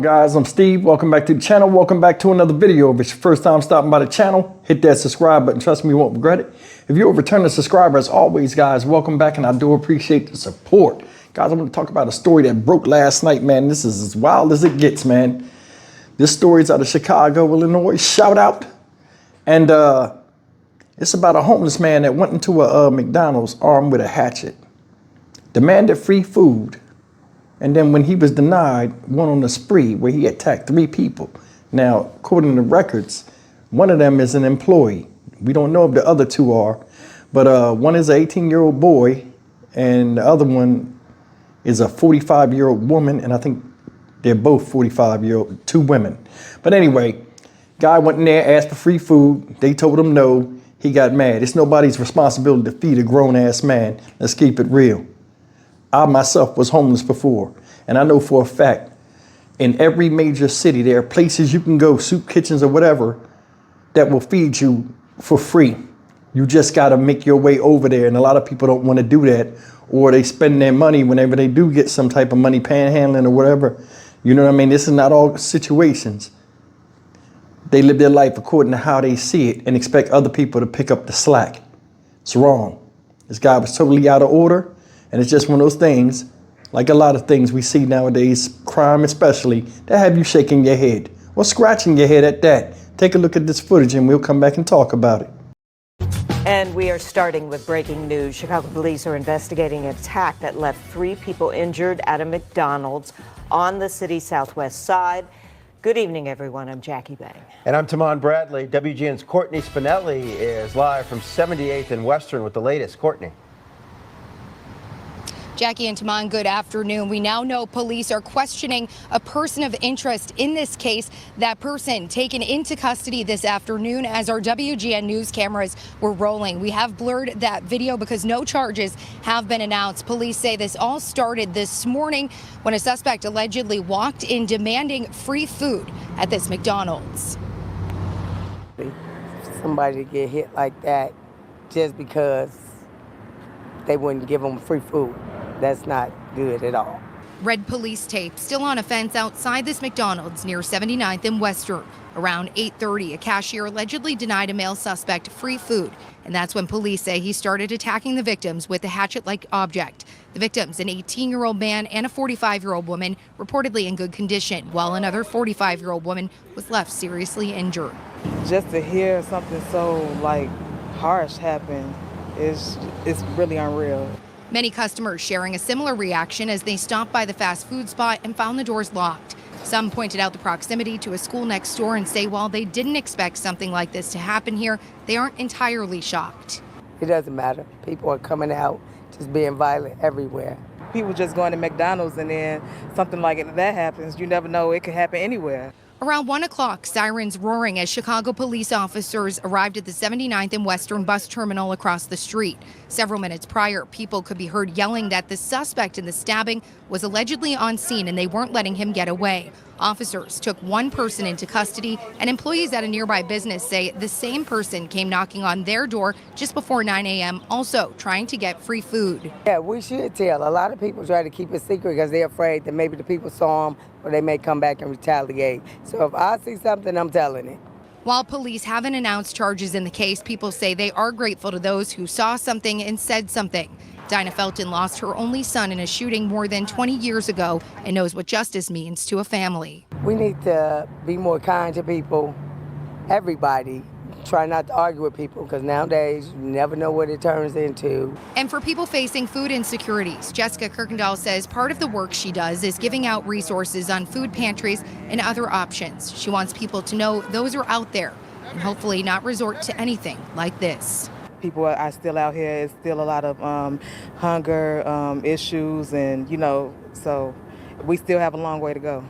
Guys, I'm Steve. Welcome back to the channel. Welcome back to another video. If it's your first time stopping by the channel, hit that subscribe button. Trust me, you won't regret it. If you're a returning subscriber, as always, guys, welcome back, and I do appreciate the support. Guys, I'm going to talk about a story that broke last night, man. This is as wild as it gets, man. This story is out of Chicago, Illinois. Shout out. And it's about a homeless man that went into a McDonald's armed with a hatchet, demanded free food. And then when he was denied, went on a spree where he attacked 3 people. Now, according to records, one of them is an employee. We don't know if the other 2 are, but one is an 18-year-old boy, and the other one is a 45-year-old woman, and I think they're both 45-year-old, 2 women. But anyway, guy went in there, asked for free food. They told him no. He got mad. It's nobody's responsibility to feed a grown-ass man. Let's keep it real. I myself was homeless before, and I know for a fact in every major city there are places you can go, soup kitchens or whatever, that will feed you for free. You just got to make your way over there, and a lot of people don't want to do that, or they spend their money whenever they do get some type of money, panhandling or whatever. You know what I mean? This is not all situations. They live their life according to how they see it and expect other people to pick up the slack. It's wrong. This guy was totally out of order. And it's just one of those things, like a lot of things we see nowadays, crime especially, that have you shaking your head or scratching your head at that. Take a look at this footage and we'll come back and talk about it. And we are starting with breaking news. Chicago police are investigating an attack that left 3 people injured at a McDonald's on the city's southwest side. Good evening, everyone. I'm Jackie Bang. And I'm Tamon Bradley. WGN's Courtney Spinelli is live from 78th and Western with the latest. Courtney. Jackie and Tamon, good afternoon. We now know police are questioning a person of interest in this case. That person taken into custody this afternoon as our WGN news cameras were rolling. We have blurred that video because no charges have been announced. Police say this all started this morning when a suspect allegedly walked in demanding free food at this McDonald's. Somebody to get hit like that just because they wouldn't give them free food. That's not good at all. Red police tape still on a fence outside this McDonald's near 79th and Western. Around 8:30, a cashier allegedly denied a male suspect free food, and that's when police say he started attacking the victims with a hatchet-like object. The victims, an 18-year-old man and a 45-year-old woman, reportedly in good condition, while another 45-year-old woman was left seriously injured. Just to hear something so harsh happen it's really unreal. Many customers sharing a similar reaction as they stopped by the fast food spot and found the doors locked. Some pointed out the proximity to a school next door and say while they didn't expect something like this to happen here, they aren't entirely shocked. It doesn't matter. People are coming out, just being violent everywhere. People just going to McDonald's and then something like that happens. You never know, it could happen anywhere. Around 1 o'clock, sirens roaring as Chicago police officers arrived at the 79th and Western bus terminal across the street. Several minutes prior, people could be heard yelling that the suspect in the stabbing was allegedly on scene and they weren't letting him get away. Officers took 1 person into custody, and employees at a nearby business say the same person came knocking on their door just before 9 a.m., also trying to get free food. Yeah, we should tell. A lot of people try to keep it secret because they're afraid that maybe the people saw them or they may come back and retaliate. So if I see something, I'm telling it. While police haven't announced charges in the case, people say they are grateful to those who saw something and said something. Dinah Felton lost her only son in a shooting more than 20 years ago and knows what justice means to a family. We need to be more kind to people, everybody. Try not to argue with people because nowadays you never know what it turns into. And for people facing food insecurities, Jessica Kirkendall says part of the work she does is giving out resources on food pantries and other options. She wants people to know those are out there and hopefully not resort to anything like this. People are still out here. It's still a lot of hunger issues, and so we still have a long way to go.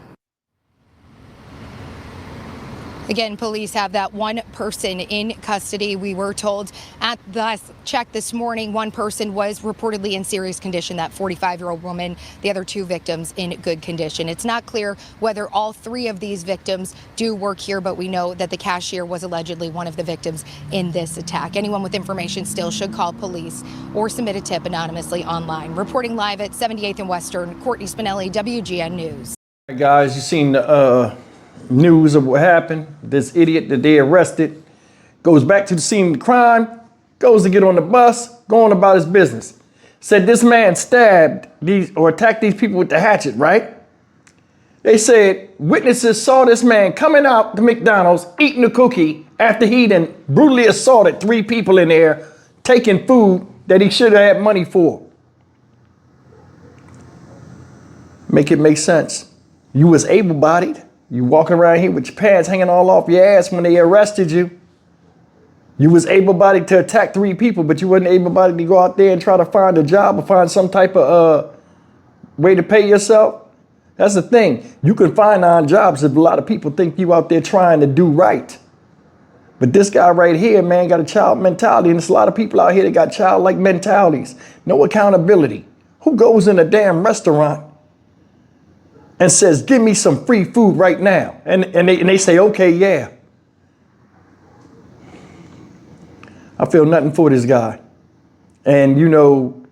Again, police have that 1 person in custody. We were told at the check this morning, 1 person was reportedly in serious condition, that 45-year-old woman, the other 2 victims in good condition. It's not clear whether all 3 of these victims do work here, but we know that the cashier was allegedly one of the victims in this attack. Anyone with information still should call police or submit a tip anonymously online. Reporting live at 78th and Western, Courtney Spinelli, WGN News. Hey guys, you seen the news of what happened? This idiot that they arrested goes back to the scene of the crime, goes to get on the bus, going about his business. Said this man stabbed these or attacked these people with the hatchet, right? They said witnesses saw this man coming out to McDonald's eating a cookie after he then brutally assaulted 3 people in there, taking food that he should have had money for. Make it make sense. You was able-bodied. You walking around here with your pants hanging all off your ass when they arrested you. You was able-bodied to attack 3 people, but you wasn't able-bodied to go out there and try to find a job or find some type of way to pay yourself. That's the thing. You can find on jobs if a lot of people think you out there trying to do right. But this guy right here, man, got a child mentality, and there's a lot of people out here that got childlike mentalities. No accountability. Who goes in a damn restaurant and says, give me some free food right now? And they say, okay, yeah. I feel nothing for this guy. And, you know,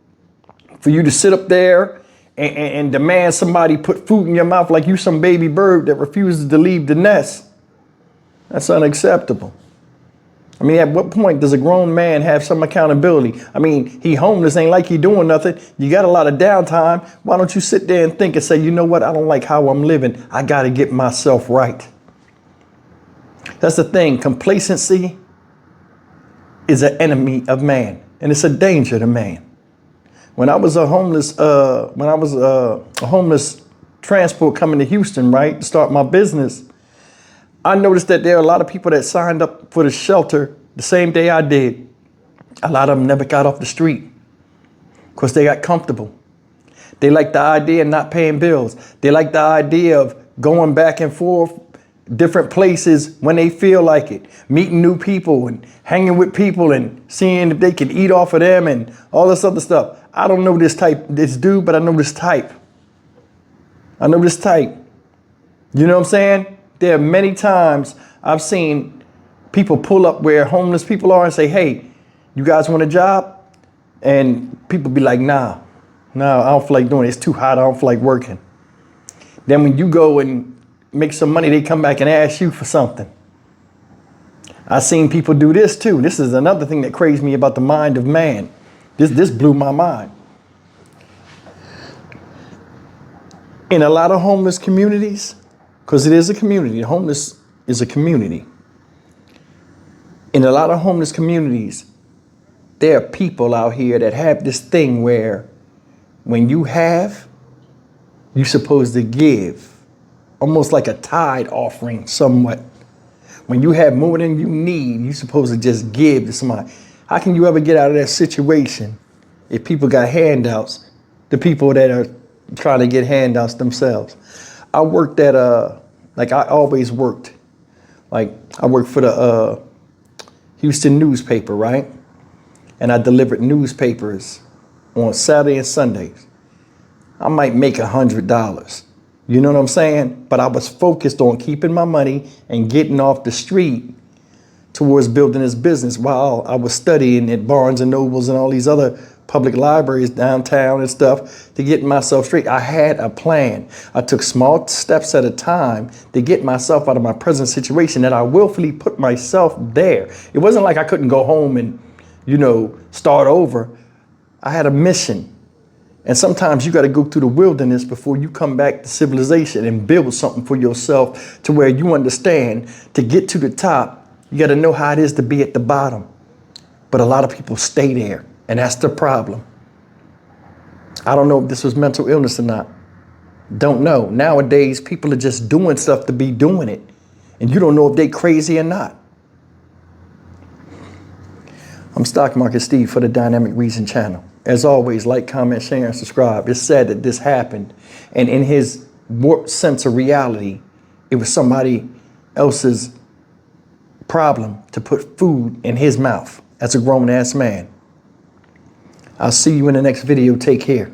for you to sit up there and demand somebody put food in your mouth like you some baby bird that refuses to leave the nest, that's unacceptable. I mean, at what point does a grown man have some accountability? I mean, he homeless, ain't like he doing nothing. You got a lot of downtime. Why don't you sit there and think and say, you know what? I don't like how I'm living. I got to get myself right. That's the thing. Complacency is an enemy of man, and it's a danger to man. When I was a homeless transport coming to Houston, right, to start my business, I noticed that there are a lot of people that signed up for the shelter the same day I did. A lot of them never got off the street because they got comfortable. They like the idea of not paying bills. They like the idea of going back and forth different places when they feel like it, meeting new people and hanging with people and seeing if they can eat off of them and all this other stuff. I don't know this dude, but I know this type. I know this type. You know what I'm saying? There are many times I've seen people pull up where homeless people are and say, hey, you guys want a job? And people be like, nah, I don't feel like doing it. It's too hot. I don't feel like working. Then when you go and make some money, they come back and ask you for something. I've seen people do this too. This is another thing that crazed me about the mind of man. This blew my mind. In a lot of homeless communities, because it is a community. Homeless is a community. In a lot of homeless communities, there are people out here that have this thing where when you have, you're supposed to give. Almost like a tithe offering somewhat. When you have more than you need, you're supposed to just give to somebody. How can you ever get out of that situation if people got handouts, the people that are trying to get handouts themselves? I worked at like I always worked. Like I worked for the Houston newspaper, right? And I delivered newspapers on Saturday and Sundays. I might make $100. You know what I'm saying? But I was focused on keeping my money and getting off the street towards building this business while I was studying at Barnes and Nobles and all these other public libraries downtown and stuff to get myself straight. I had a plan. I took small steps at a time to get myself out of my present situation, and I willfully put myself there. It wasn't like I couldn't go home and, you know, start over. I had a mission. And sometimes you got to go through the wilderness before you come back to civilization and build something for yourself to where you understand to get to the top, you got to know how it is to be at the bottom. But a lot of people stay there. And that's the problem. I don't know if this was mental illness or not. Don't know. Nowadays, people are just doing stuff to be doing it. And you don't know if they crazy or not. I'm Stock Market Steve for the Dynamic Reason channel. As always, like, comment, share, and subscribe. It's sad that this happened. And in his warped sense of reality, it was somebody else's problem to put food in his mouth as a grown-ass man. I'll see you in the next video. Take care.